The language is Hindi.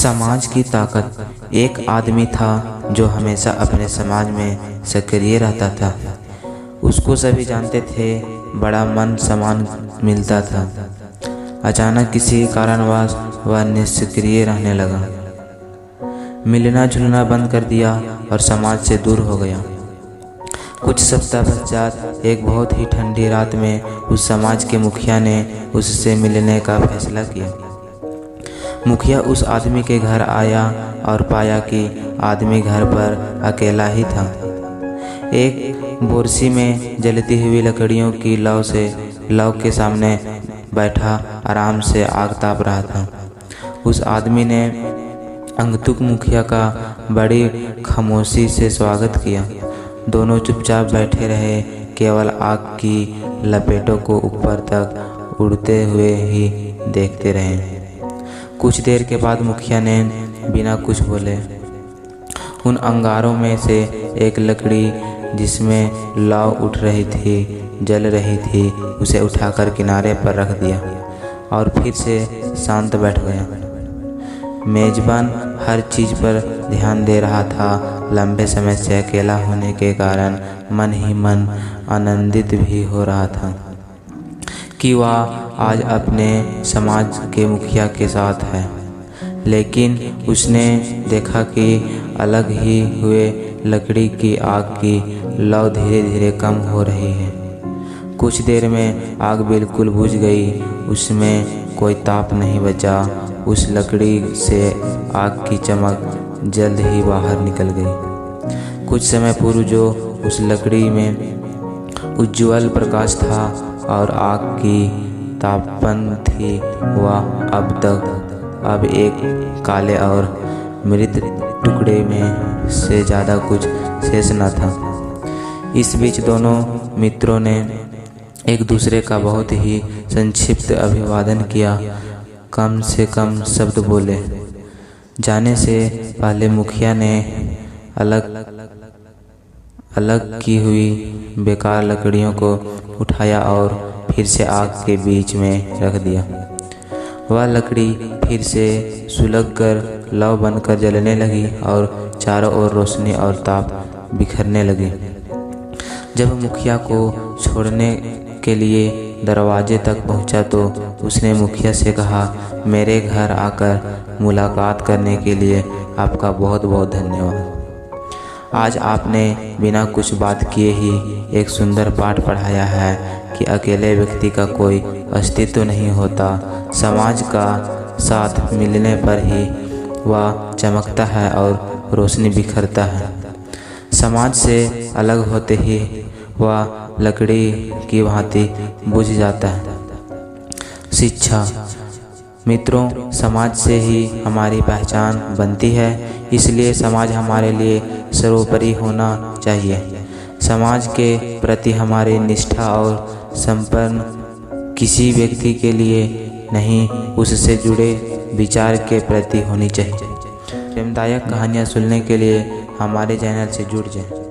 समाज की ताकत। एक आदमी था जो हमेशा अपने समाज में सक्रिय रहता था। उसको सभी जानते थे, बड़ा मान सम्मान मिलता था। अचानक किसी कारणवश वह निष्क्रिय रहने लगा, मिलना जुलना बंद कर दिया और समाज से दूर हो गया। कुछ सप्ताह पश्चात एक बहुत ही ठंडी रात में उस समाज के मुखिया ने उससे मिलने का फैसला किया। मुखिया उस आदमी के घर आया और पाया कि आदमी घर पर अकेला ही था। एक बोरसी में जलती हुई लकड़ियों की लौ के सामने बैठा आराम से आग ताप रहा था। उस आदमी ने अंगतुक मुखिया का बड़ी खामोशी से स्वागत किया। दोनों चुपचाप बैठे रहे, केवल आग की लपेटों को ऊपर तक उड़ते हुए ही देखते रहे। कुछ देर के बाद मुखिया ने बिना कुछ बोले उन अंगारों में से एक लकड़ी जिसमें लौ उठ रही थी, जल रही थी, उसे उठाकर किनारे पर रख दिया और फिर से शांत बैठ गया। मेजबान हर चीज़ पर ध्यान दे रहा था। लंबे समय से अकेला होने के कारण मन ही मन आनंदित भी हो रहा था कि वह आज अपने समाज के मुखिया के साथ है। लेकिन उसने देखा कि अलग ही हुए लकड़ी की आग की लौ धीरे धीरे कम हो रही है। कुछ देर में आग बिल्कुल बुझ गई, उसमें कोई ताप नहीं बचा। उस लकड़ी से आग की चमक जल्द ही बाहर निकल गई। कुछ समय पूर्व जो उस लकड़ी में उज्ज्वल प्रकाश था और आग की तापन थी, वह अब एक काले और मृत टुकड़े में से ज़्यादा कुछ शेष न था। इस बीच दोनों मित्रों ने एक दूसरे का बहुत ही संक्षिप्त अभिवादन किया, कम से कम शब्द बोले। जाने से पहले मुखिया ने अलग की हुई बेकार लकड़ियों को उठाया और फिर से आग के बीच में रख दिया। वह लकड़ी फिर से सुलगकर लौ बनकर जलने लगी और चारों ओर रोशनी और ताप बिखरने लगी। जब मुखिया को छोड़ने के लिए दरवाजे तक पहुंचा तो उसने मुखिया से कहा, मेरे घर आकर मुलाकात करने के लिए आपका बहुत बहुत धन्यवाद। आज आपने बिना कुछ बात किए ही एक सुंदर पाठ पढ़ाया है कि अकेले व्यक्ति का कोई अस्तित्व नहीं होता। समाज का साथ मिलने पर ही वह चमकता है और रोशनी बिखरता है। समाज से अलग होते ही वह लकड़ी की भांति बुझ जाता है। शिक्षा। मित्रों, समाज से ही हमारी पहचान बनती है, इसलिए समाज हमारे लिए सर्वोपरि होना चाहिए। समाज के प्रति हमारी निष्ठा और समर्पण किसी व्यक्ति के लिए नहीं, उससे जुड़े विचार के प्रति होनी चाहिए। प्रेमदायक कहानियाँ सुनने के लिए हमारे चैनल से जुड़ जाएं।